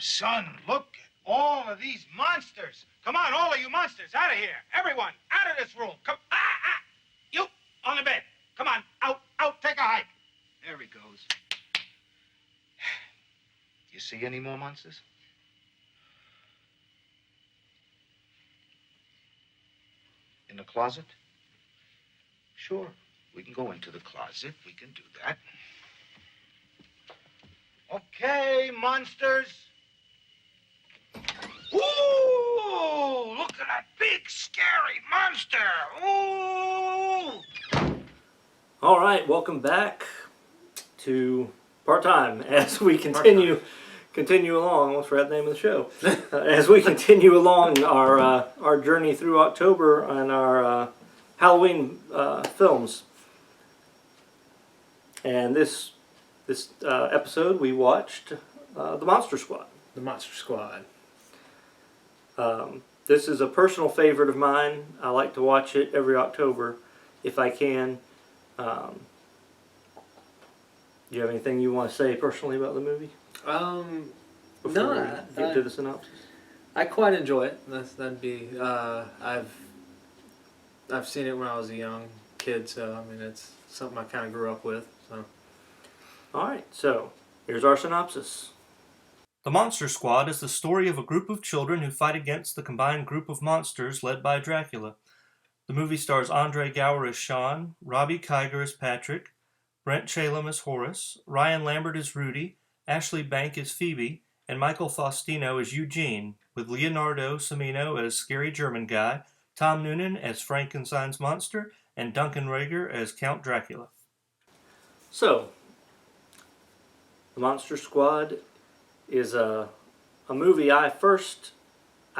Son, look at all of these monsters. Come on, all of you monsters, out of here. Everyone, out of this room. Come, you, on the bed. Come on, out, take a hike. There he goes. Do you see any more monsters? In the closet? Sure, we can go into the closet. We can do that. Okay, monsters. Ooh, look at that big, scary monster. Ooh. All right, welcome back to Part-Time as we continue along. I almost forgot the name of the show. As we continue along our journey through October and our Halloween films. And this episode we watched The Monster Squad. The Monster Squad. This is a personal favorite of mine. I like to watch it every October if I can. Do you have anything you want to say personally about the movie? Before we get to the synopsis? I quite enjoy it. That'd be. I've seen it when I was a young kid, so I mean it's something I kind of grew up with. So. All right, so here's our synopsis. The Monster Squad is the story of a group of children who fight against the combined group of monsters led by Dracula. The movie stars Andre Gower as Sean, Robbie Kiger as Patrick, Brent Chalem as Horace, Ryan Lambert as Rudy, Ashley Bank as Phoebe, and Michael Faustino as Eugene, with Leonardo Samino as Scary German Guy, Tom Noonan as Frankenstein's Monster, and Duncan Rager as Count Dracula. So, The Monster Squad is a movie I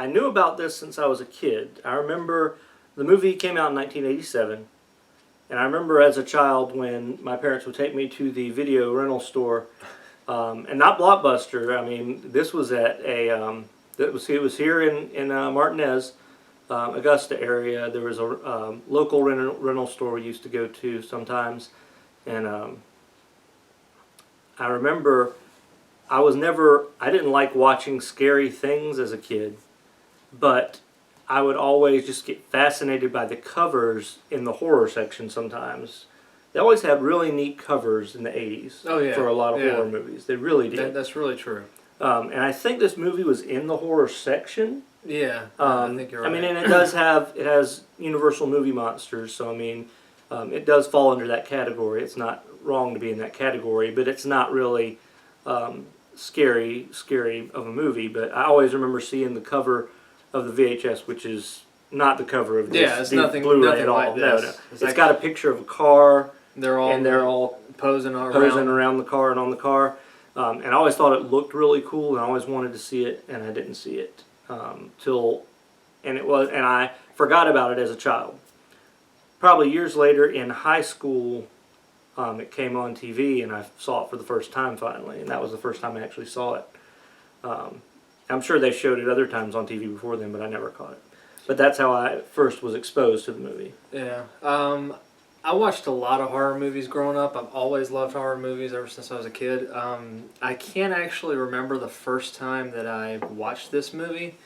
knew about this since I was a kid. I remember the movie came out in 1987, and I remember as a child when my parents would take me to the video rental store, and not Blockbuster. I mean, this was at it was here in Martinez, Augusta area. There was a local rental store we used to go to sometimes, and I remember I didn't like watching scary things as a kid, but I would always just get fascinated by the covers in the horror section sometimes. They always had really neat covers in the 80s for a lot of horror movies. They really did. That's really true. And I think this movie was in the horror section. Yeah, I think you're right. I mean, and it has Universal movie monsters, so I mean, it does fall under that category. It's not wrong to be in that category, but it's not really scary of a movie. But I always remember seeing the cover of the VHS, which is not the cover of this. Yeah, it's nothing Blu-ray at all. like this. No. It's got a picture of a car. They're all posing around the car and on the car. And I always thought it looked really cool, and I always wanted to see it, and I didn't see it and I forgot about it as a child. Probably years later in high school, it came on TV, and I saw it for the first time finally, and that was the first time I actually saw it. I'm sure they showed it other times on TV before then, but I never caught it. But that's how I first was exposed to the movie. Yeah. I watched a lot of horror movies growing up. I've always loved horror movies ever since I was a kid. I can't actually remember the first time that I watched this movie.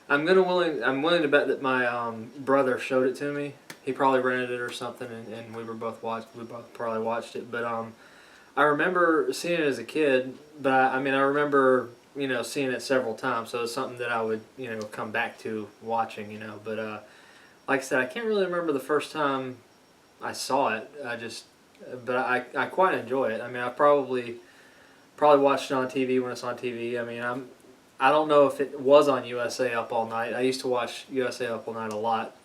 I'm willing to bet that my brother showed it to me. He probably rented it or something, and we both probably watched it. But I remember seeing it as a kid. But I remember seeing it several times. So it's something that I would come back to watching. But like I said, I can't really remember the first time I saw it. but I quite enjoy it. I mean, I probably watched it on TV when it's on TV. I mean, I don't know if it was on USA Up All Night. I used to watch USA Up All Night a lot.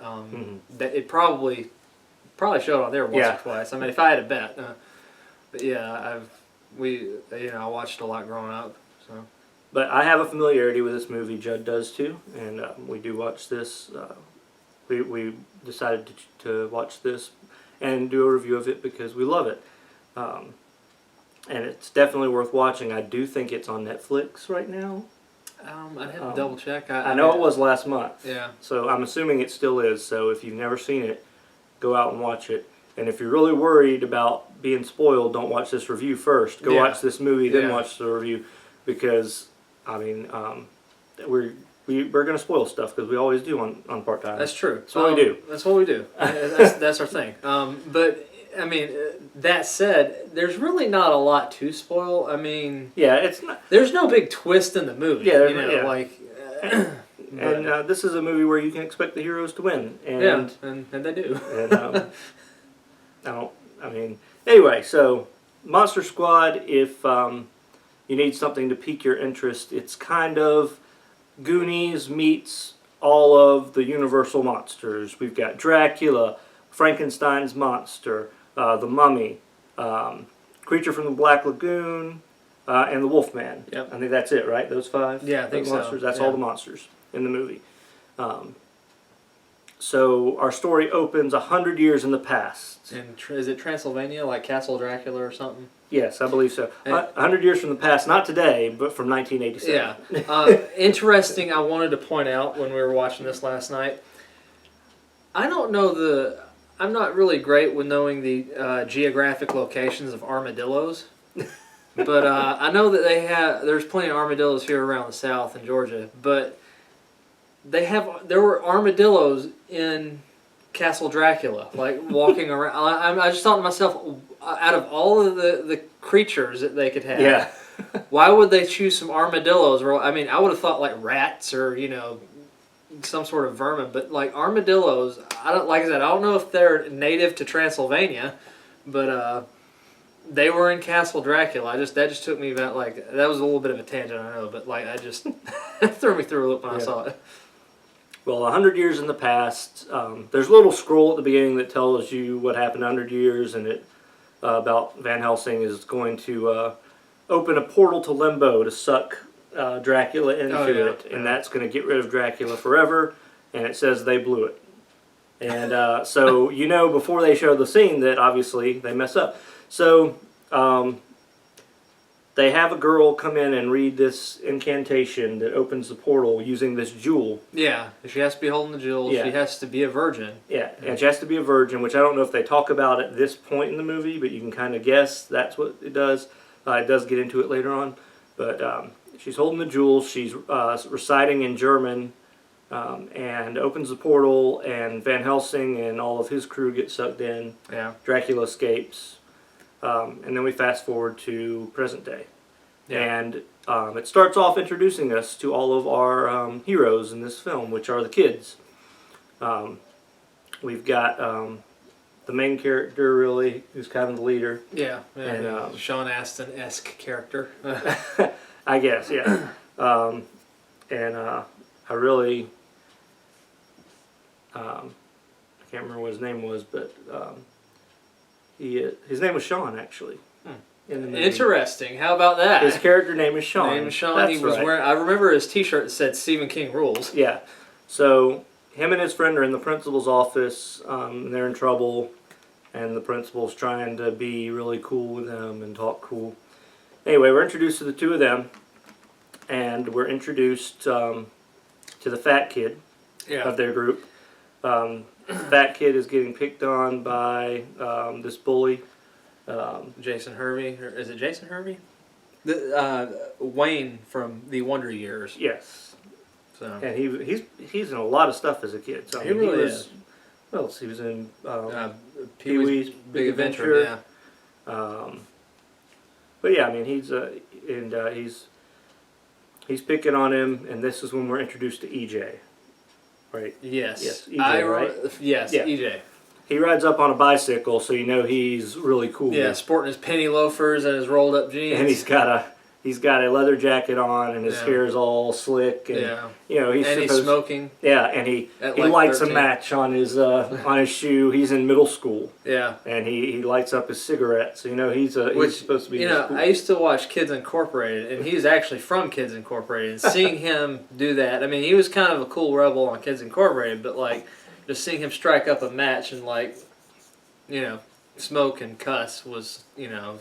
That it probably showed on there once or twice. I mean, if I had to bet. But yeah, I watched a lot growing up. So. But I have a familiarity with this movie. Judd does too, and we do watch this. We decided to watch this and do a review of it because we love it. And it's definitely worth watching. I do think it's on Netflix right now. I'd have to double check. I know it was last month. Yeah. So I'm assuming it still is. So if you've never seen it, go out and watch it. And if you're really worried about being spoiled, don't watch this review first. Go watch this movie, then watch the review, because I mean, we're going to spoil stuff because we always do on Part Time. That's true. That's what we do. That's what we do. That's our thing. But I mean, that said, there's really not a lot to spoil. I mean, it's not. There's no big twist in the movie. Like. And this is a movie where you can expect the heroes to win, and and they do. And anyway, so Monster Squad. If you need something to pique your interest, it's kind of Goonies meets all of the Universal monsters. We've got Dracula, Frankenstein's monster, the Mummy, Creature from the Black Lagoon, and the Wolfman. Yep. I think that's it, right? Those 5? Yeah, I think monsters. so. That's all the monsters in the movie. So our story opens 100 years in the past. And is it Transylvania, like Castle Dracula or something? Yes, I believe so. 100 years from the past, not today, but from 1987. Yeah. Interesting, I wanted to point out when we were watching this last night, I'm not really great with knowing the geographic locations of armadillos. But I know that there's plenty of armadillos here around the South in Georgia, but there were armadillos in Castle Dracula, like walking around. I just thought to myself, out of all of the creatures that they could have, why would they choose some armadillos? Or I mean, I would have thought like rats or some sort of vermin, but like armadillos, like I said, I don't know if they're native to Transylvania, but they were in Castle Dracula. That just took me about that was a little bit of a tangent, I know, but I just threw me through a loop when I saw it. Well, 100 years in the past, there's a little scroll at the beginning that tells you what happened 100 years, and it about Van Helsing is going to open a portal to Limbo to suck Dracula into it, and that's going to get rid of Dracula forever, and it says they blew it. And so before they show the scene that obviously they mess up. So they have a girl come in and read this incantation that opens the portal using this jewel. Yeah, she has to be holding the jewel. Yeah. She has to be a virgin. Yeah, and she has to be a virgin, which I don't know if they talk about at this point in the movie, but you can kind of guess that's what it does. It does get into it later on. But she's holding the jewel. She's reciting in German and opens the portal, and Van Helsing and all of his crew get sucked in. Yeah. Dracula escapes. And then we fast forward to present day. Yeah. And it starts off introducing us to all of our heroes in this film, which are the kids. We've got the main character, really, who's kind of the leader. Yeah, and Sean Astin-esque character. I guess, yeah. And I really... I can't remember what his name was, but... his name was Sean, actually. In the movie. Interesting. How about that? His character name is Sean. Name is Sean. That's wearing. I remember his T-shirt that said "Stephen King rules." Yeah. So him and his friend are in the principal's office. And they're in trouble, and the principal's trying to be really cool with them and talk cool. Anyway, we're introduced to the two of them, and we're introduced to the fat kid of their group. Fat kid is getting picked on by this bully. Jason Hervey. Or is it Jason Hervey? Wayne from the Wonder Years. Yes. So. And he's in a lot of stuff as a kid. So, he really is. What else? He was in Pee-wee's Big Adventure. Yeah. But yeah, I mean he's picking on him, and this is when we're introduced to EJ. Right. Yes. Yes. EJ, right? Yes. Yeah. EJ. he rides up on a bicycle, so you know he's really cool. Yeah, sporting his penny loafers and his rolled up jeans. And he's got a leather jacket on, and his hair's all slick, and you know he's smoking. Yeah, and he lights 13. A match on his shoe. He's in middle school. Yeah, and he lights up his cigarette, so you know he's supposed to be. You know, I used to watch Kids Incorporated, and he's actually from Kids Incorporated. And seeing him do that, I mean, he was kind of a cool rebel on Kids Incorporated, but like just seeing him strike up a match and like, you know, smoke and cuss was, you know,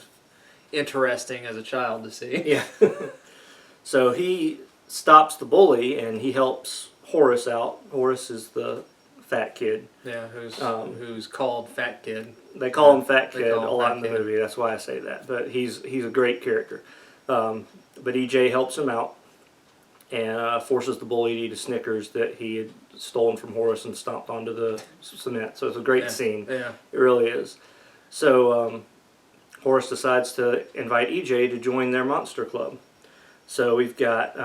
interesting as a child to see. Yeah. So he stops the bully and he helps Horace out. Horace is the fat kid. Yeah, who's called Fat Kid. They call him Fat Kid a lot in the movie. That's why I say that. But he's a great character. But EJ helps him out and forces the bully to eat a Snickers that he had stolen from Horace and stomped onto the cement. So it's a great scene. Yeah, it really is. So Horace decides to invite EJ to join their monster club. So we've got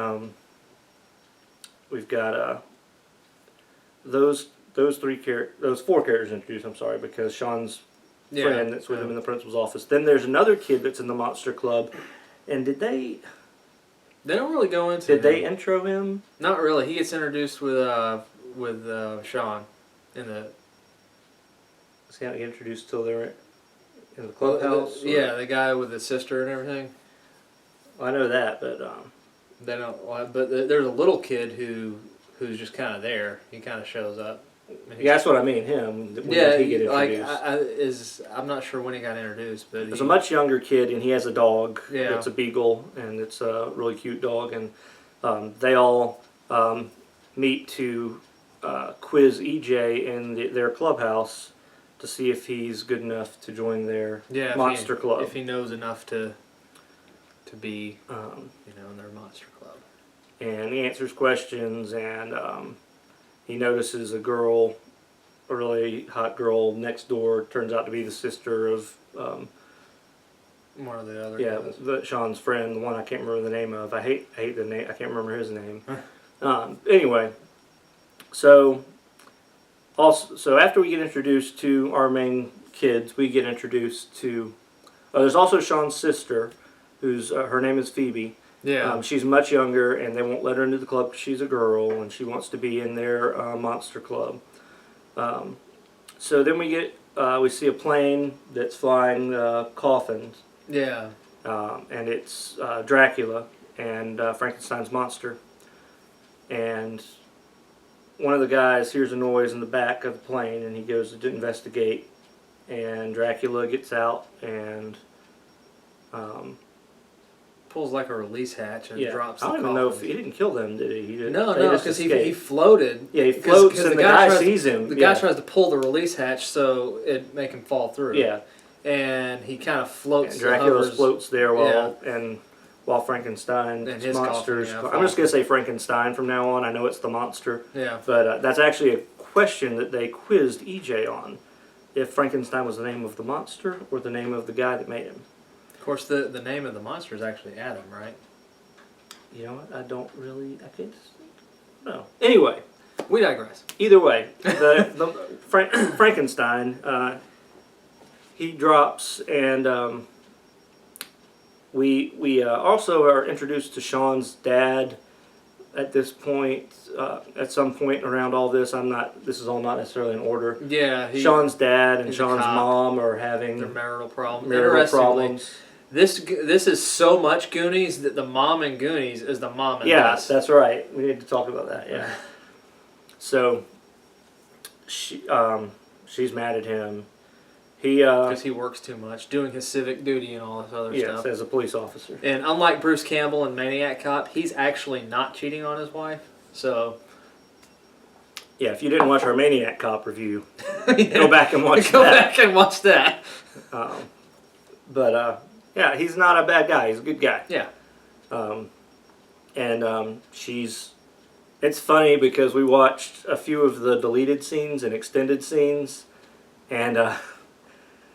those four characters introduced. I'm sorry, because Sean's friend that's with him in the principal's office. Then there's another kid that's in the monster club, and did they? They don't really go into. Did they intro him? Not really. He gets introduced with Sean in the. Was he not get introduced till they were in the clubhouse? Yeah, the guy with the sister and everything. Well, I know that, but they don't. But there's a little kid who's just kind of there. He kind of shows up. Yeah, that's what I mean. Him. When did he get introduced? I'm not sure when he got introduced, but he's a much younger kid, and he has a dog. Yeah. It's a beagle, and it's a really cute dog. And they all meet to quiz EJ in their clubhouse to see if he's good enough to join their monster club. If he knows enough to be, in their monster club. And he answers questions, and he notices a really hot girl next door. Turns out to be the sister of one of the other guys. Sean's friend, the one I can't remember the name of. I hate the name. I can't remember his name. Anyway, so after we get introduced to our main kids, we get introduced to. There's also Sean's sister, who's her name is Phoebe. Yeah. She's much younger, and they won't let her into the club because she's a girl, and she wants to be in their monster club. So then we see a plane that's flying coffins. Yeah. And it's Dracula and Frankenstein's monster. And one of the guys hears a noise in the back of the plane, and he goes to investigate. And Dracula gets out and pulls like a release hatch and drops the I don't even know if he didn't kill them, did he? No, because he floated. Yeah, he floats and the guy sees him. The guy tries to pull the release hatch so it'd make him fall through. Yeah. And he kind of floats. And Dracula floats there while Frankenstein and his monsters. I'm just going to say Frankenstein from now on. I know it's the monster. Yeah. But that's actually a question that they quizzed EJ on. If Frankenstein was the name of the monster or the name of the guy that made him. Of course, the name of the monster is actually Adam, right? You know what? I can't. No. Anyway. We digress. Either way, Frankenstein, he drops, and we also are introduced to Sean's dad at this point. At some point around all this, this is all not necessarily in order. Yeah. Sean's dad and Sean's mom are having their marital problems. This is so much Goonies that the mom in Goonies is the mom in this. Yeah, that's right. We need to talk about that. Yeah. So she's mad at him. Because he works too much, doing his civic duty and all this other stuff. Yes, as a police officer. And unlike Bruce Campbell in Maniac Cop, he's actually not cheating on his wife. So. Yeah, if you didn't watch our Maniac Cop review, go back and watch that. Go back and watch that. Yeah, he's not a bad guy. He's a good guy. Yeah. It's funny because we watched a few of the deleted scenes and extended scenes, and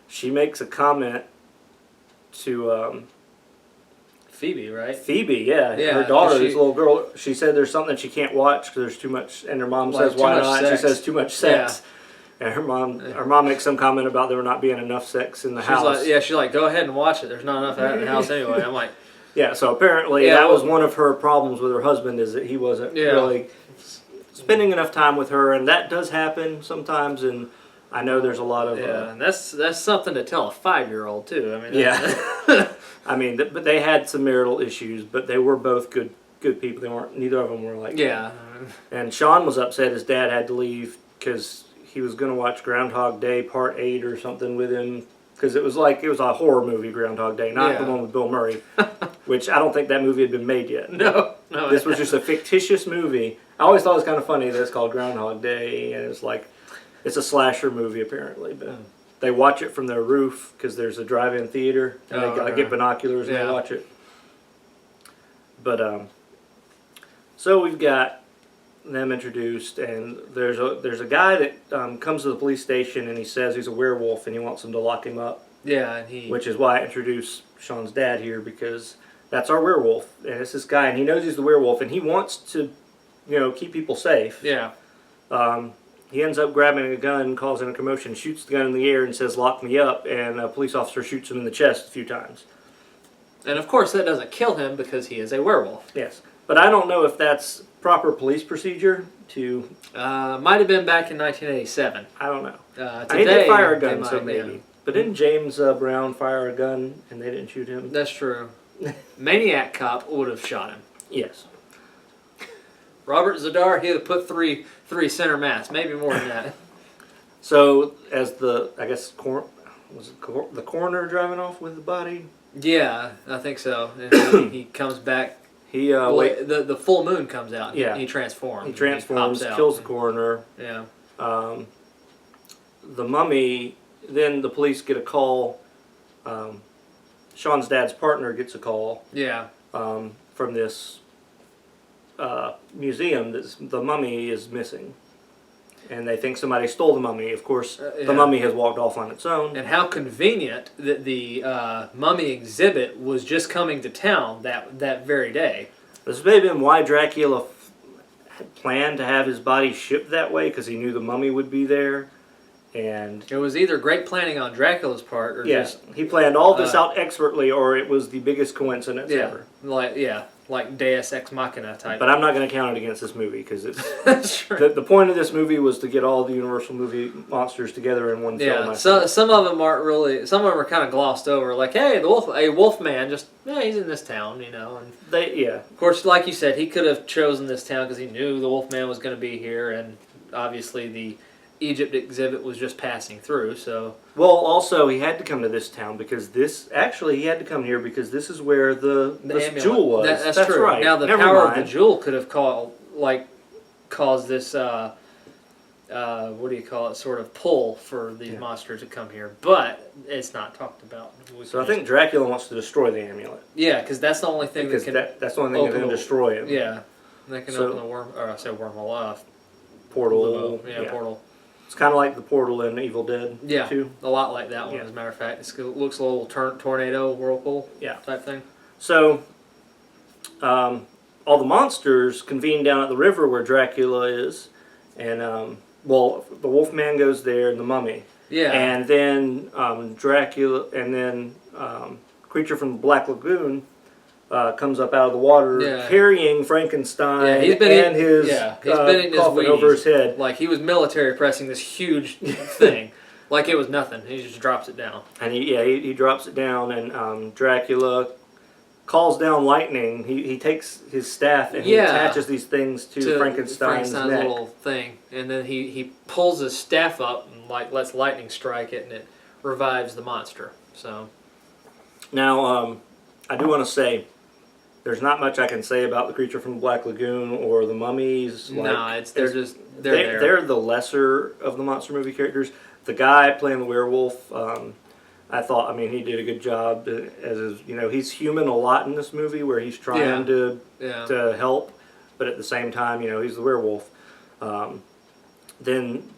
she makes a comment to Phoebe, right? Phoebe, yeah. Her daughter, this little girl, she said there's something she can't watch because there's too much, and her mom says, why not? She says too much sex. And her mom makes some comment about there not being enough sex in the house. She's like, go ahead and watch it. There's not enough in the house anyway. I'm like, yeah. So apparently that was one of her problems with her husband, is that he wasn't really spending enough time with her, and that does happen sometimes. And I know there's a lot of and that's something to tell a 5-year-old too. I mean, I mean, but they had some marital issues, but they were both good people. They weren't. Neither of them were like And Sean was upset his dad had to leave because he was going to watch Groundhog Day Part 8 or something with him, because it was a horror movie, Groundhog Day, not the one with Bill Murray, which I don't think that movie had been made yet. No. This was just a fictitious movie. I always thought it was kind of funny that it's called Groundhog Day, and it's a slasher movie apparently, but they watch it from their roof because there's a drive-in theater, and they get binoculars and they watch it. But so we've got them introduced, and there's a guy that comes to the police station, and he says he's a werewolf and he wants them to lock him up. Yeah, which is why I introduced Sean's dad here, because that's our werewolf, and it's this guy, and he knows he's the werewolf, and he wants to, keep people safe. Yeah. He ends up grabbing a gun, causing a commotion, shoots the gun in the air, and says, "Lock me up," and a police officer shoots him in the chest a few times. And of course, that doesn't kill him because he is a werewolf. Yes, but I don't know if that's proper police procedure to... might have been back in 1987. I don't know. Today, they fire a gun, so maybe. Yeah. But didn't James Brown fire a gun and they didn't shoot him? That's true. Maniac Cop would have shot him. Yes. Robert Zadar, he would have put three center mass, maybe more than that. So, as the coroner driving off with the body? Yeah, I think so. And he comes back. The full moon comes out. Yeah. He transforms. He transforms, kills the coroner. Yeah. The mummy, then the police get a call. Sean's dad's partner gets a call. Yeah. From this museum that the mummy is missing. And they think somebody stole the mummy. Of course, the mummy has walked off on its own. And how convenient that the mummy exhibit was just coming to town that very day. This may have been why Dracula had planned to have his body shipped that way, because he knew the mummy would be there. And it was either great planning on Dracula's part, or just he planned all this out expertly, or it was the biggest coincidence ever. Like Deus Ex Machina type. But I'm not going to count it against this movie, because it's the point of this movie was to get all the Universal movie monsters together in one film. So some of them aren't really. Some of them are kind of glossed over. Like, hey, a wolf man, he's in this town, And of course, like you said, he could have chosen this town because he knew the wolf man was going to be here, and obviously the Egypt exhibit was just passing through, so... Well, also, he had to come to this town because he had to come here because this is where the jewel was. That's true. Right. Now, the power of the jewel could have caused this, sort of pull for these monsters to come here, but it's not talked about. So I think Dracula wants to destroy the amulet. Yeah, because that's the only thing that's the only thing that can destroy him. Yeah, they can open the wormhole, portal. Portal. It's kind of like the portal in Evil Dead, too. A lot like that one, as a matter of fact. It looks a little tornado, whirlpool type thing. So, all the monsters convene down at the river where Dracula is, and, the Wolfman goes there, and the mummy. Yeah. And then Dracula, and then Creature from the Black Lagoon comes up out of the water carrying Frankenstein he's been his coffin over his head. Like he was military pressing this huge thing. Like it was nothing. He just drops it down. And he drops it down, and Dracula calls down lightning. He takes his staff and he attaches these things to Frankenstein's neck. Little thing. And then he pulls his staff up and lets lightning strike it, and it revives the monster. So now I do want to say, there's not much I can say about the Creature from the Black Lagoon or the mummies. They're the lesser of the monster movie characters. The guy playing the werewolf, I thought, he did a good job. He's human a lot in this movie, where he's trying to help, but at the same time, he's the werewolf. Then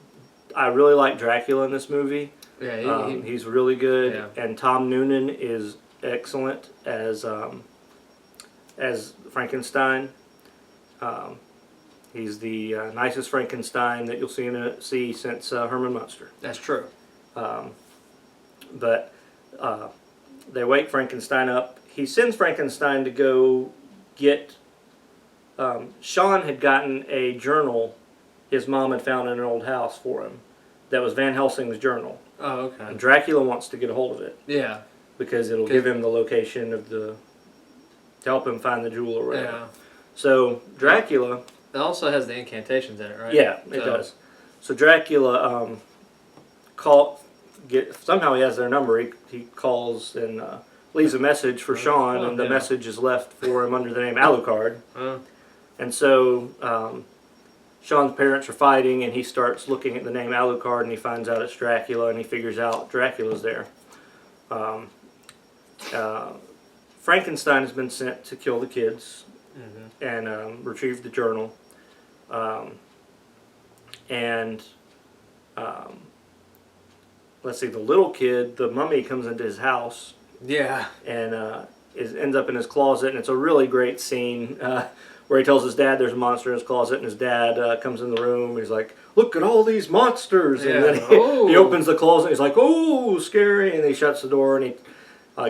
I really like Dracula in this movie. Yeah, he's really good, and Tom Noonan is excellent as Frankenstein. He's the nicest Frankenstein that you'll see since Herman Munster. That's true. But they wake Frankenstein up. He sends Frankenstein to go get... Sean had gotten a journal his mom had found in an old house for him. That was Van Helsing's journal. Oh, okay. And Dracula wants to get a hold of it. Yeah. Because it'll give him the location of the... to help him find the jewel or whatever. Yeah. So, Dracula... It also has the incantations in it, right? Yeah, it does. So Dracula somehow he has their number. He calls and leaves a message for Sean, and the message is left for him under the name Alucard. And so Sean's parents are fighting, and he starts looking at the name Alucard, and he finds out it's Dracula, and he figures out Dracula's there. Frankenstein has been sent to kill the kids. And retrieve the journal. Let's see, the little kid, the mummy comes into his house. Yeah. And ends up in his closet, and it's a really great scene where he tells his dad there's a monster in his closet, and his dad comes in the room, and he's like, look at all these monsters! And then he opens the closet, and he's like, oh, scary! And he shuts the door, and he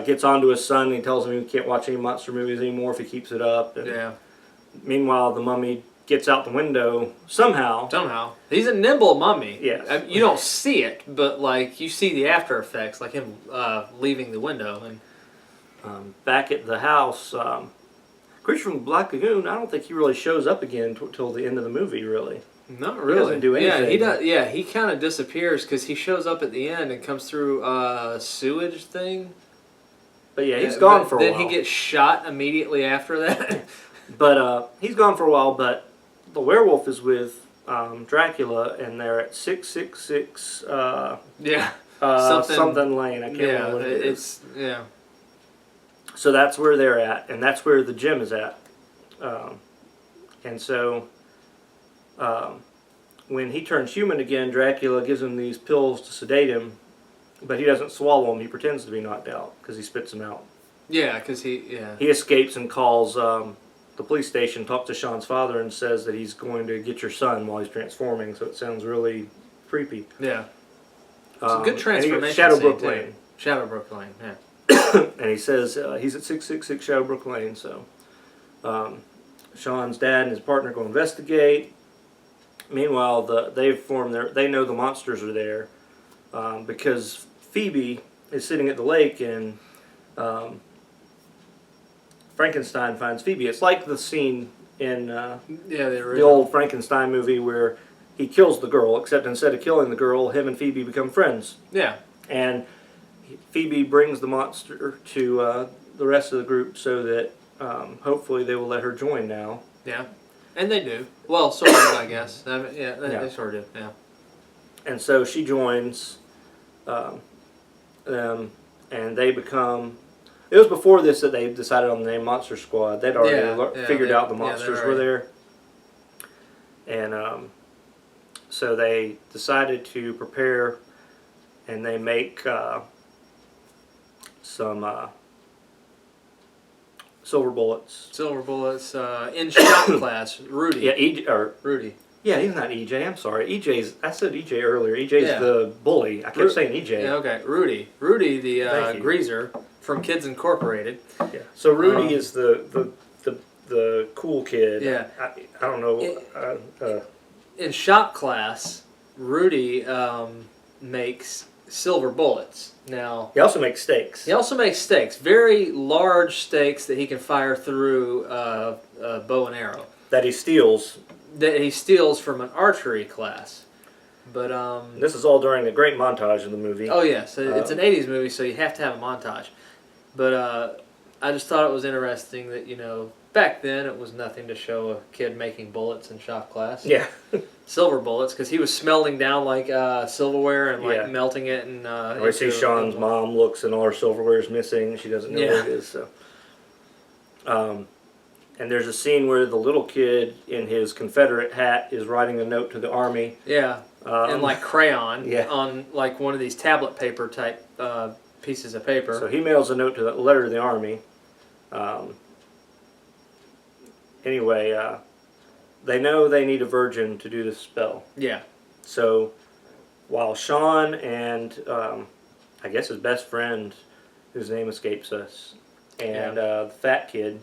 gets onto his son, and he tells him he can't watch any monster movies anymore if he keeps it up. And meanwhile, the mummy gets out the window somehow. He's a nimble mummy. Yes. You don't see it, but like you see the after effects, like him leaving the window. And back at the house, Creature from the Black Lagoon, I don't think he really shows up again till the end of the movie, really. Not really. He doesn't do anything. Yeah, he does. Yeah, he kind of disappears because he shows up at the end and comes through a sewage thing. But yeah, he's gone for a while. Then he gets shot immediately after that. But he's gone for a while, but the werewolf is with Dracula, and they're at 666 something lane. I can't remember what it is. Yeah. So that's where they're at, and that's where the gym is at. And so when he turns human again, Dracula gives him these pills to sedate him, but he doesn't swallow them. He pretends to be knocked out because he spits them out. Yeah, because he escapes and calls the police station, talks to Sean's father, and says that he's going to get your son while he's transforming. So it sounds really creepy. Yeah, it's a good transformation. Shadowbrook Lane. Shadowbrook Lane. Yeah. And he says he's at 666 Shadowbrook Lane. So Sean's dad and his partner go investigate. Meanwhile, they know the monsters are there because Phoebe is sitting at the lake, and Frankenstein finds Phoebe. It's like the scene in the old Frankenstein movie where he kills the girl, except instead of killing the girl, him and Phoebe become friends. Yeah. And Phoebe brings the monster to the rest of the group so that hopefully they will let her join now. Yeah. And they do. Well, sort of, I guess. They sort of do, yeah. And so she joins them, and they become... It was before this that they decided on the name Monster Squad. They'd already figured out the monsters were there. And so they decided to prepare, and they make some silver bullets. Silver bullets in shop class. Rudy. Yeah, Rudy. Yeah, he's not EJ. I'm sorry. I said EJ earlier. EJ's the bully. I kept saying EJ. Yeah, okay. Rudy. Rudy, the greaser from Kids Incorporated. Yeah. So Rudy is the cool kid. Yeah. I don't know. In shop class, Rudy makes silver bullets. Now he also makes stakes. Very large stakes that he can fire through a bow and arrow. That he steals. From an archery class. But this is all during a great montage in the movie. Oh yes, it's an 80s movie, so you have to have a montage. But I just thought it was interesting that, back then it was nothing to show a kid making bullets in shop class. Yeah. Silver bullets, because he was smelting down like silverware and melting it. And I see Sean's mom looks and all her silverware is missing. She doesn't know what it is. So. And there's a scene where the little kid in his Confederate hat is writing a note to the army. Yeah. And like crayon on like one of these tablet paper type pieces of paper. So he mails a note to the letter to the army. Anyway, they know they need a virgin to do this spell. Yeah. So while Sean and I guess his best friend, whose name escapes us, and the fat kid.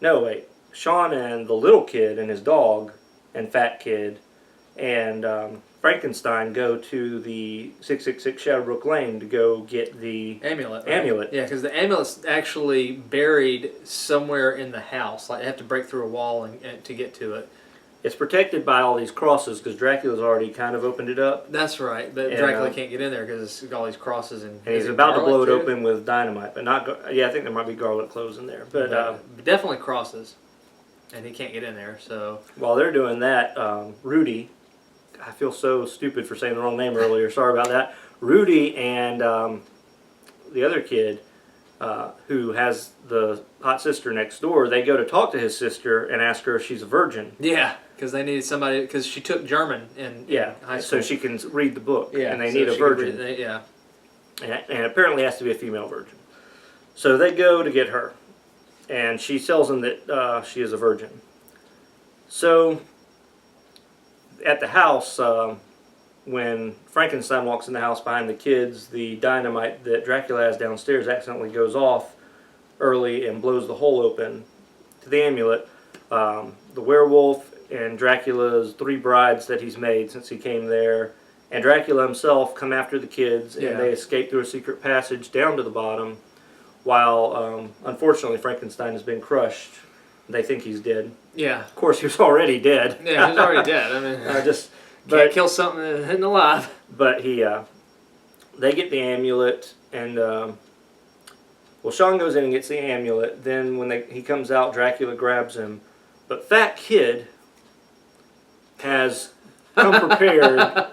No, wait. Sean and the little kid and his dog and fat kid and Frankenstein go to the 666 Shadowbrook Lane to go get the amulet. Right? Amulet. Yeah, because the amulet's actually buried somewhere in the house. Like, they have to break through a wall and to get to it. It's protected by all these crosses because Dracula's already kind of opened it up. That's right, but Dracula can't get in there because it's got all these crosses and he's about to blow it open with dynamite, but not. I think there might be garlic cloves in there, but definitely crosses, and he can't get in there. So while they're doing that, Rudy, I feel so stupid for saying the wrong name earlier. Sorry about that. Rudy and the other kid, who has the hot sister next door, they go to talk to his sister and ask her if she's a virgin. Yeah. Because they needed somebody, because she took German in high school. So she can read the book, and they so need a virgin. And apparently it has to be a female virgin. So they go to get her, and she tells them that she is a virgin. So at the house, when Frankenstein walks in the house behind the kids, the dynamite that Dracula has downstairs accidentally goes off early and blows the hole open to the amulet. The werewolf and Dracula's 3 brides that he's made since he came there, and Dracula himself come after the kids, and they escape through a secret passage down to the bottom, while unfortunately Frankenstein has been crushed. They think he's dead. Yeah. Of course, he was already dead. Yeah, he was already dead. I mean, can't kill something that isn't alive. But they get the amulet, and Sean goes in and gets the amulet. Then when he comes out, Dracula grabs him. But Fat Kid has come prepared,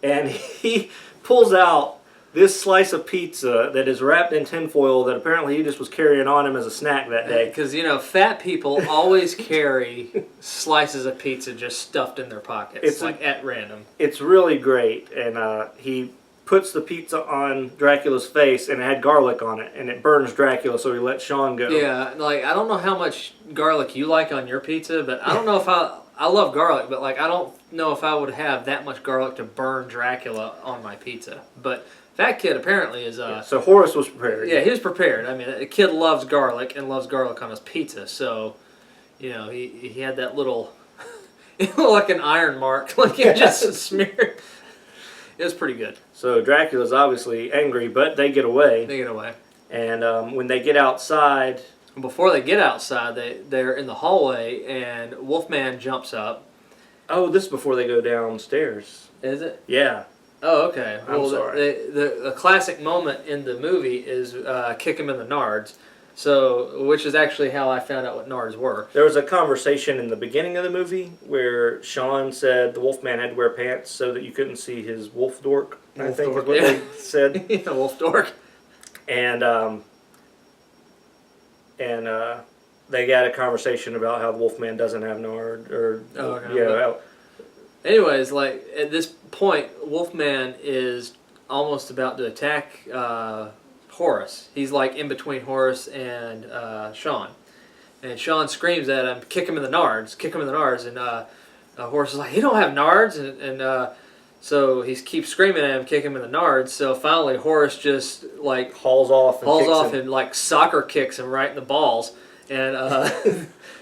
and he pulls out this slice of pizza that is wrapped in tinfoil that apparently he just was carrying on him as a snack that day. Because, fat people always carry slices of pizza just stuffed in their pockets, it's at random. It's really great, and he puts the pizza on Dracula's face, and it had garlic on it, and it burns Dracula, so he lets Sean go. Yeah, I don't know how much garlic you like on your pizza, but I don't know if I love garlic, but I don't know if I would have that much garlic to burn Dracula on my pizza. But Fat Kid apparently is... so Horace was prepared. Yeah, he was prepared. I mean, a kid loves garlic and loves garlic on his pizza, so, he had that little... it looked like an iron mark, it just smeared. It was pretty good. So Dracula's obviously angry, but they get away. They get away. And when they get outside... Before they get outside, they're in the hallway, and Wolfman jumps up. Oh, this is before they go downstairs. Is it? Yeah. Oh, okay. I'm sorry. The classic moment in the movie is kick him in the nards, which is actually how I found out what nards were. There was a conversation in the beginning of the movie where Sean said the Wolfman had to wear pants so that you couldn't see his wolf dork. I think is what they said. Yeah, wolf dork. And they got a conversation about how the Wolfman doesn't have nard, Anyways, at this point, Wolfman is almost about to attack Horace. He's in between Horace and Sean. And Sean screams at him, kick him in the nards, kick him in the nards. And Horace is like, he don't have nards. And so he keeps screaming at him, kick him in the nards. So finally Horace just hauls off and soccer kicks him right in the balls. And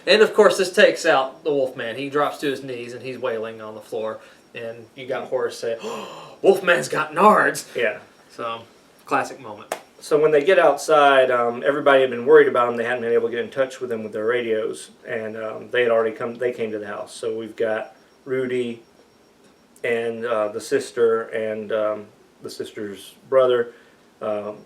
and of course this takes out the Wolfman. He drops to his knees and he's wailing on the floor. And you got Horace say, oh, Wolfman's got nards. Yeah. So classic moment. So when they get outside, everybody had been worried about him. They hadn't been able to get in touch with them with their radios, and they had already come. They came to the house. So we've got Rudy and the sister and the sister's brother.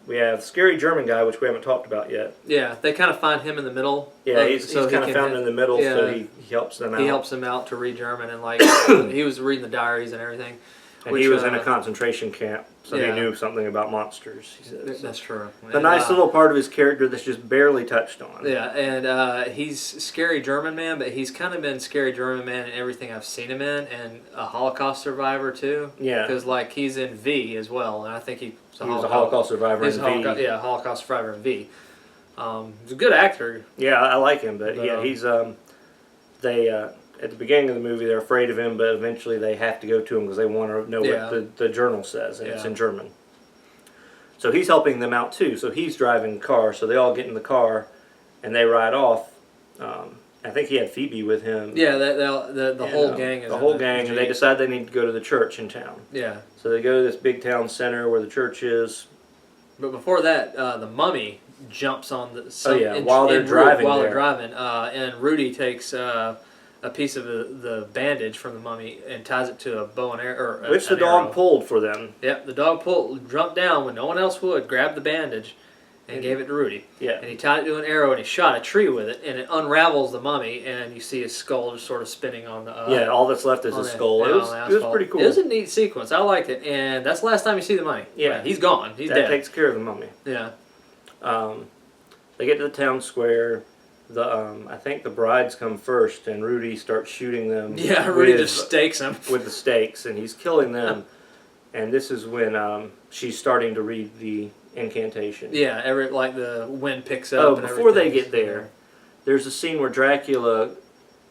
We have scary German guy, which we haven't talked about yet. Yeah, they kind of find him in the middle. Yeah, he's kind of found in the middle, so he helps them out. He helps them out to read German, and he was reading the diaries and everything. And he was in a concentration camp, so he knew something about monsters, he says. That's true. A nice little part of his character that's just barely touched on. Yeah, and he's Scary German Man, but he's kind of been Scary German Man in everything I've seen him in, and a Holocaust survivor, too. Yeah. Because, he's in V as well, and I think he was a Holocaust survivor in V. Yeah, Holocaust survivor in V. He's a good actor. Yeah, I like him, but yeah, he's... they at the beginning of the movie they're afraid of him, but eventually they have to go to him because they want to know what the journal says, and it's in German. So he's helping them out too. So he's driving the car. So they all get in the car, and they ride off. I think he had Phoebe with him. Yeah, the whole gang is the whole gang, and they decide they need to go to the church in town. Yeah. So they go to this big town center where the church is. But before that, the mummy jumps on the. While they're driving. And Rudy takes a piece of the bandage from the mummy and ties it to a bow and arrow. Which the dog pulled for them. Yep, the dog jumped down when no one else would, grabbed the bandage, and gave it to Rudy. Yeah. And he tied it to an arrow and he shot a tree with it, and it unravels the mummy, and you see his skull just sort of spinning on the. All that's left is his skull. It was pretty cool. It was a neat sequence. I liked it, and that's the last time you see the mummy. Yeah. He's gone. He's dead. That takes care of the mummy. Yeah. They get to the town square. I think the brides come first, and Rudy starts shooting them. Yeah, Rudy just stakes them with the stakes, and he's killing them. And this is when she's starting to read the incantation. Yeah, the wind picks up. Before they get there, there's a scene where Dracula,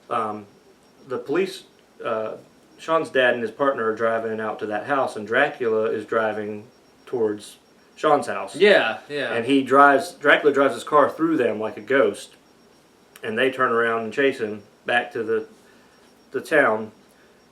the police, Sean's dad and his partner are driving out to that house, and Dracula is driving towards Sean's house. Yeah, yeah. And Dracula drives his car through them like a ghost, and they turn around and chase him back to the town.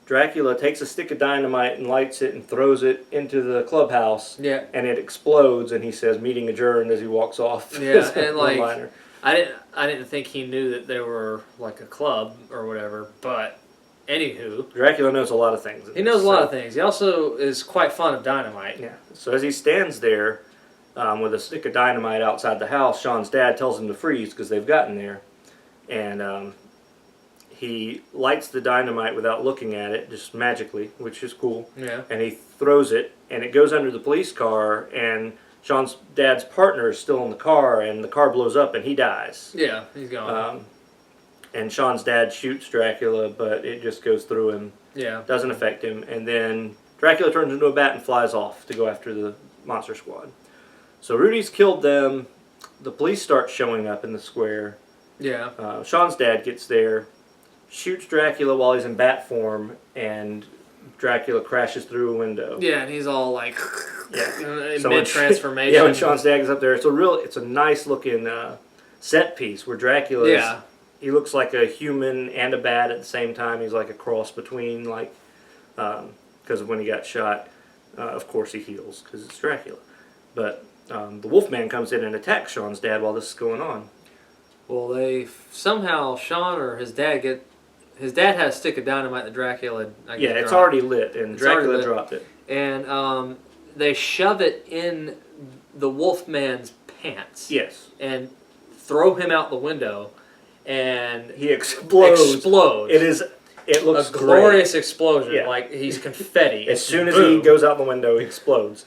Dracula takes a stick of dynamite and lights it and throws it into the clubhouse. Yeah. And it explodes, and he says, "Meeting adjourned," as he walks off. Yeah, and I didn't think he knew that they were like a club or whatever, but anywho. Dracula knows a lot of things. He knows a lot of things. He also is quite fond of dynamite. Yeah. So as he stands there with a stick of dynamite outside the house, Sean's dad tells him to freeze because they've gotten there. And he lights the dynamite without looking at it, just magically, which is cool. Yeah. And he throws it, and it goes under the police car, and Sean's dad's partner is still in the car, and the car blows up, and he dies. Yeah, he's gone. And Sean's dad shoots Dracula, but it just goes through him. Yeah. Doesn't affect him. And then Dracula turns into a bat and flies off to go after the monster squad. So Rudy's killed them. The police start showing up in the square. Yeah. Sean's dad gets there, shoots Dracula while he's in bat form, and Dracula crashes through a window. Yeah, and he's all like mid-transformation. Yeah, when Sean's dad gets up there, it's a nice looking set piece where Dracula he looks like a human and a bat at the same time. He's like a cross between, because when he got shot, of course he heals because it's Dracula. But the Wolfman comes in and attacks Sean's dad while this is going on. Well, somehow Sean or his dad had a stick of dynamite that Dracula. It's already lit, and Dracula dropped it. And they shove it in the Wolfman's pants. Yes. And throw him out the window, and he explodes. It looks a glorious great. Explosion. Yeah. Like he's confetti. As soon as he goes out the window, he explodes.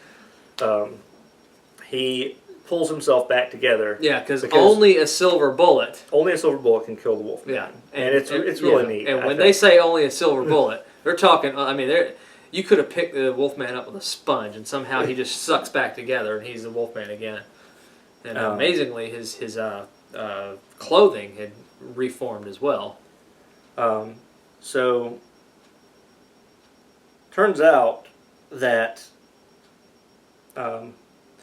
He pulls himself back together. Yeah, because only a silver bullet. Only a silver bullet can kill the Wolfman. Yeah, and it's really neat. And when they say only a silver bullet, they're talking. I mean, you could have picked the Wolfman up with a sponge, and somehow he just sucks back together, and he's the Wolfman again. And amazingly, his clothing had reformed as well. So turns out that the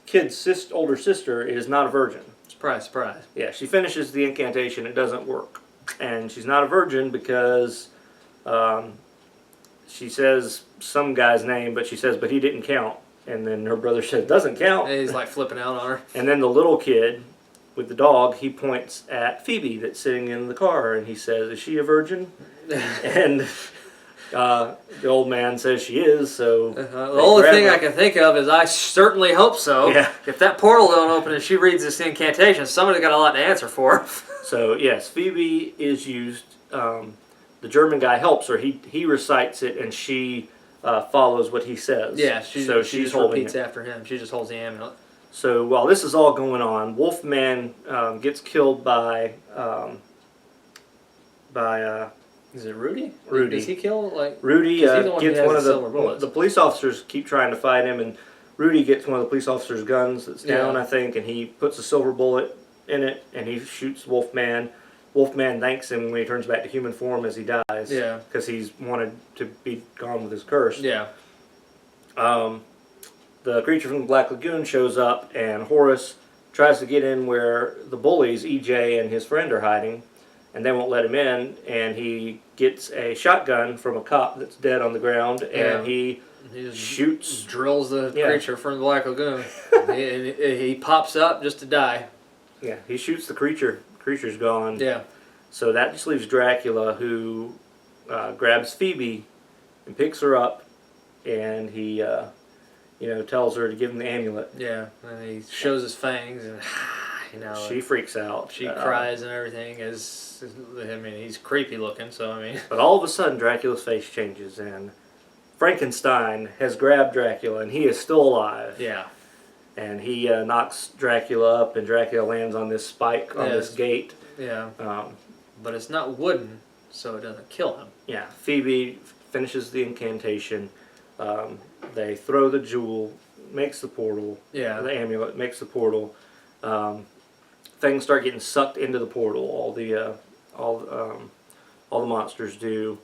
kid's older sister is not a virgin. Surprise, surprise. Yeah, she finishes the incantation. It doesn't work. And she's not a virgin because she says some guy's name, but she says, but he didn't count. And then her brother says, doesn't count. And he's like flipping out on her. And then the little kid with the dog, he points at Phoebe that's sitting in the car, and he says, is she a virgin? And the old man says she is, so... The only thing I can think of is I certainly hope so. Yeah. If that portal don't open and she reads this incantation, somebody's got a lot to answer for. So, yes, Phoebe is used. The German guy helps her. He recites it, and she follows what he says. Yeah, she just repeats after him. She just holds the amulet. So while this is all going on, Wolfman gets killed by is it Rudy? Rudy. Does he kill Rudy gets one of the police officers keep trying to fight him, and Rudy gets one of the police officers' guns that's down, I think, and he puts a silver bullet in it, and he shoots Wolfman. Wolfman thanks him when he turns back to human form as he dies. Yeah. Because he's wanted to be gone with his curse. Yeah. The creature from the Black Lagoon shows up, and Horace tries to get in where the bullies, EJ and his friend, are hiding, and they won't let him in, and he gets a shotgun from a cop that's dead on the ground, and he just shoots... drills the creature from the Black Lagoon. he pops up just to die. Yeah, he shoots the creature. The creature's gone. Yeah. So that just leaves Dracula, who grabs Phoebe and picks her up, and he... tells her to give him the amulet. Yeah, and he shows his fangs, and she freaks out. She cries and everything. He's creepy looking. So But all of a sudden, Dracula's face changes, and Frankenstein has grabbed Dracula, and he is still alive. Yeah. And he knocks Dracula up, and Dracula lands on this spike on this gate. Yeah. But it's not wooden, so it doesn't kill him. Yeah. Phoebe finishes the incantation. They throw the jewel, makes the portal. Yeah. The amulet makes the portal. Things start getting sucked into the portal. All the monsters do.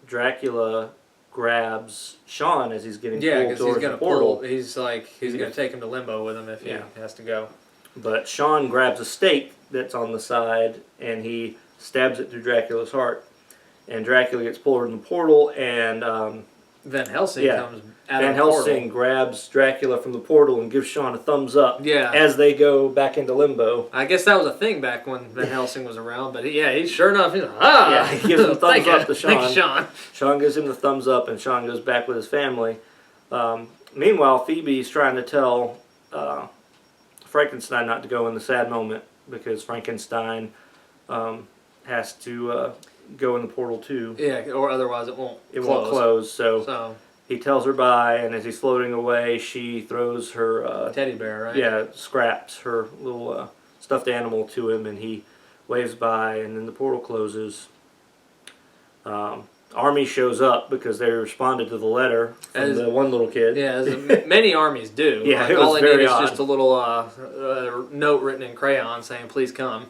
Dracula grabs Sean as he's getting pulled towards the portal. He's gonna take him to limbo with him if he has to go. But Sean grabs a stake that's on the side, and he stabs it through Dracula's heart. And Dracula gets pulled in the portal, and Van Helsing comes out Van of the portal. Helsing grabs Dracula from the portal and gives Sean a thumbs up as they go back into limbo. I guess that was a thing back when Van Helsing was around, but he sure enough, he's like, he gives him a thumbs up to Sean. Thank you, Sean. Sean gives him the thumbs up, and Sean goes back with his family. Meanwhile, Phoebe's trying to tell Frankenstein not to go in the sad moment, because Frankenstein has to go in the portal too. Yeah, or otherwise it won't close. So he tells her bye, and as he's floating away, she throws her teddy bear, right? Yeah, scraps her little stuffed animal to him, and he waves bye, and then the portal closes. Army shows up because they responded to the letter from the one little kid. Yeah, as many armies do. Yeah, it all was they very need is odd. just a little note written in crayon saying, "Please come."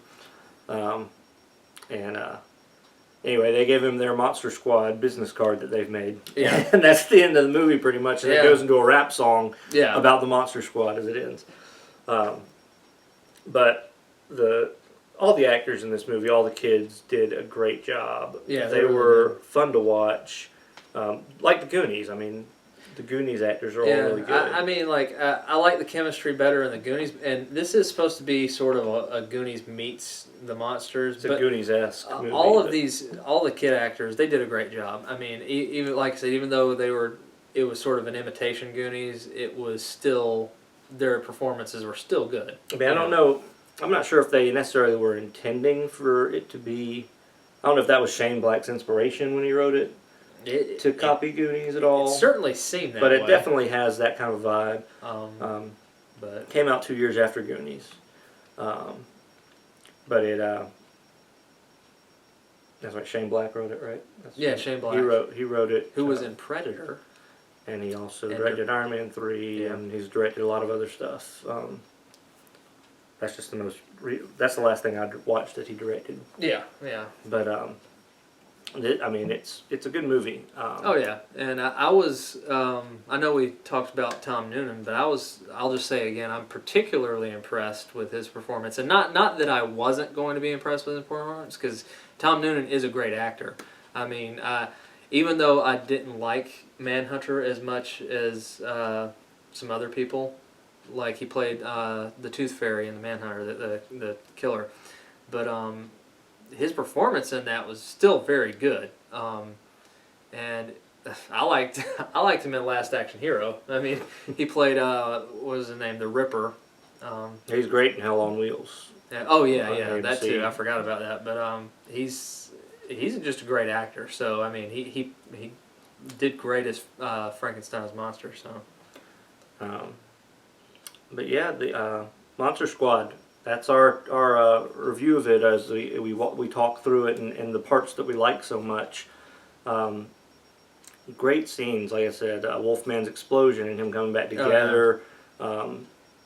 Anyway, they give him their Monster Squad business card that they've made. Yeah. And that's the end of the movie, pretty much. And it goes into a rap song about the Monster Squad as it ends. But all the actors in this movie, all the kids, did a great job. Yeah, they were fun to watch. Like the Goonies. I mean, the Goonies actors are all really good. I like the chemistry better in the Goonies, and this is supposed to be sort of a Goonies meets the monsters. It's a Goonies-esque movie. All the kid actors, they did a great job. I mean, even like I said, even though it was sort of an imitation Goonies, it was still, their performances were still good. I mean, I don't know. I'm not sure if they necessarily were intending for it to be. I don't know if that was Shane Black's inspiration when he wrote it. To copy Goonies at all. It certainly seemed that way. But it way. definitely has that kind of vibe. But it came out 2 years after Goonies. But it... that's right, Shane Black wrote it, right? Shane Black. He wrote it. Who was in Predator. And he also directed Iron Man 3, and he's directed a lot of other stuff. That's just that's the last thing I watched that he directed. Yeah. But... I mean, it's a good movie. Oh yeah, and I was I know we talked about Tom Noonan, but I'll just say again, I'm particularly impressed with his performance, and not that I wasn't going to be impressed with his performance, because Tom Noonan is a great actor. I mean, even though I didn't like Manhunter as much as some other people, like he played the Tooth Fairy in the Manhunter, the killer, but his performance in that was still very good, and I liked him in Last Action Hero. I mean, he played what was his name, the Ripper. He's great in Hell on Wheels. That too. I forgot about that, but he's just a great actor. So I mean, he did great as Frankenstein's monster. So, but yeah, the Monster Squad. That's our review of it as we talk through it and the parts that we like so much. Great scenes, like I said, Wolfman's explosion and him coming back together.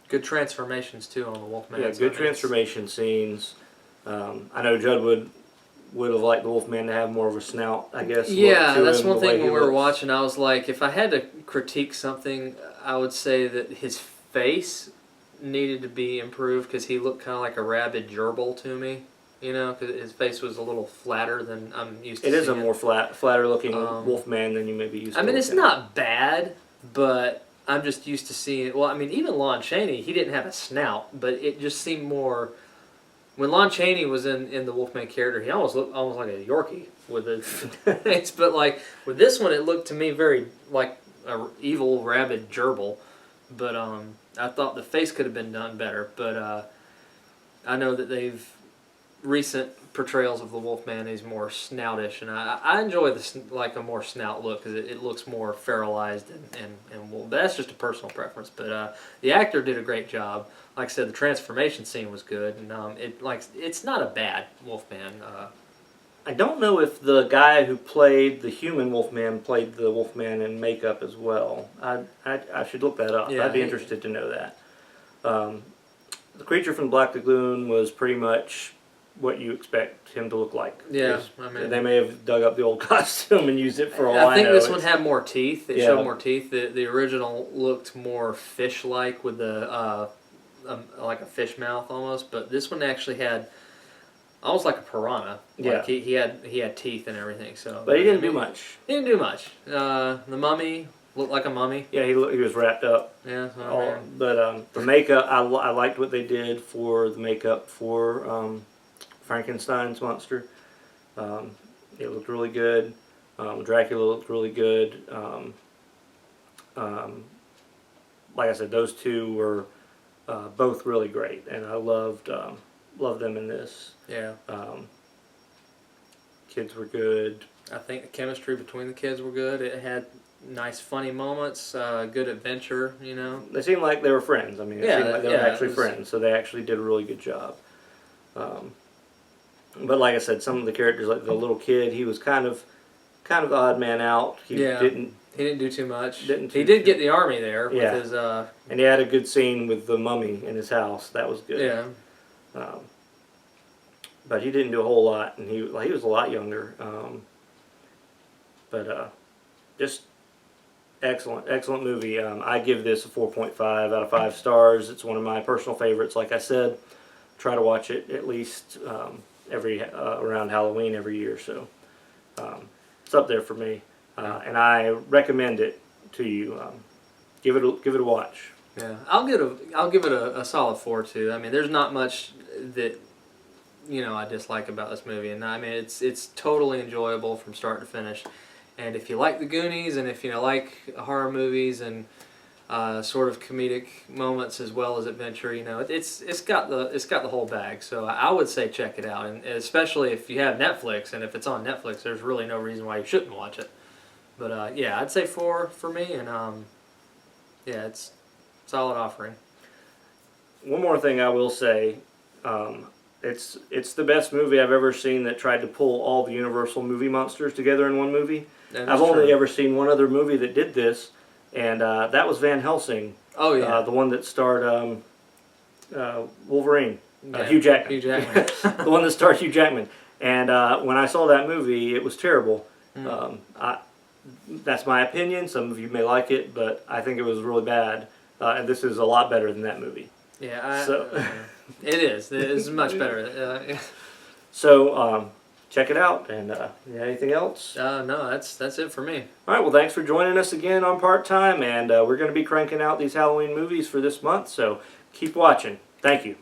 Good transformations too on the Wolfman. Yeah, good transformation scenes. I know Judd would have liked the Wolfman to have more of a snout, I guess. Yeah, that's him, one thing when we were looks. watching. I was like, if I had to critique something, I would say that his face needed to be improved because he looked kind of like a rabid gerbil to me. You know, because his face was a little flatter than I'm used to. It is a more flatter looking Wolfman than you may be used to. I mean, it's not bad, but I'm just used to seeing. Well, I mean, even Lon Chaney, he didn't have a snout, but it just seemed more. When Lon Chaney was in the Wolfman character, he almost looked almost like a Yorkie with a face. But like with this one, it looked to me very like a evil rabid gerbil. But I thought the face could have been done better. But I know that they've recent portrayals of the Wolfman is more snoutish, and I enjoy like a more snout look because it looks more feralized and but that's just a personal preference. But the actor did a great job. Like I said, the transformation scene was good, and it's not a bad Wolfman. I don't know if the guy who played the human Wolfman played the Wolfman in makeup as well. I should look that up. Yeah, I'd be interested to know that. The creature from Black Lagoon was pretty much what you expect him to look like. Yeah, I mean, they may have dug up the old costume and used it for all I know. I think this one had more teeth. It showed more teeth. The original looked more fish-like with the like a fish mouth almost, but this one actually had almost like a piranha. Yeah, like he had teeth and everything. So, but he didn't do much. He didn't do much. The mummy looked like a mummy. Yeah, he was wrapped up. Yeah, but the makeup, I liked what they did for the makeup for Frankenstein's monster. It looked really good. Dracula looked really good. Like I said, those two were both really great, and I loved them in this. Yeah. Kids were good. I think the chemistry between the kids were good. It had nice, funny moments. Good adventure. You know. They seemed like they were friends. I mean, it seemed like they were actually friends. So they actually did a really good job. But like I said, some of the characters, like the little kid, he was kind of the odd man out. He didn't do too much. He did get the army there with his. And he had a good scene with the mummy in his house. That was good. Yeah. But he didn't do a whole lot, and he was a lot younger. But just excellent movie. I give this a 4.5 out of 5 stars. It's one of my personal favorites. Like I said, try to watch it at least every around Halloween every year. So it's up there for me, and I recommend it to you. Give it a watch. Yeah, I'll give it a solid 4 too. I mean, there's not much that I dislike about this movie, and I mean it's totally enjoyable from start to finish. And if you like the Goonies, and if you like horror movies and sort of comedic moments as well as adventure, it's got the whole bag. So I would say check it out, and especially if you have Netflix, and if it's on Netflix, there's really no reason why you shouldn't watch it. But yeah, I'd say 4 for me, and yeah, it's a solid offering. One more thing I will say, it's the best movie I've ever seen that tried to pull all the Universal movie monsters together in one movie. I've only ever seen one other movie that did this, and that was Van Helsing. Oh yeah, the one that starred Wolverine, yeah. Hugh Jackman. Hugh Jackman. The one that starred Hugh Jackman. And when I saw that movie, it was terrible. That's my opinion. Some of you may like it, but I think it was really bad. And this is a lot better than that movie. Yeah, so it is. It's much better. So check it out. And anything else? No, that's it for me. All right. Well, thanks for joining us again on Part Time, and we're going to be cranking out these Halloween movies for this month. So keep watching. Thank you.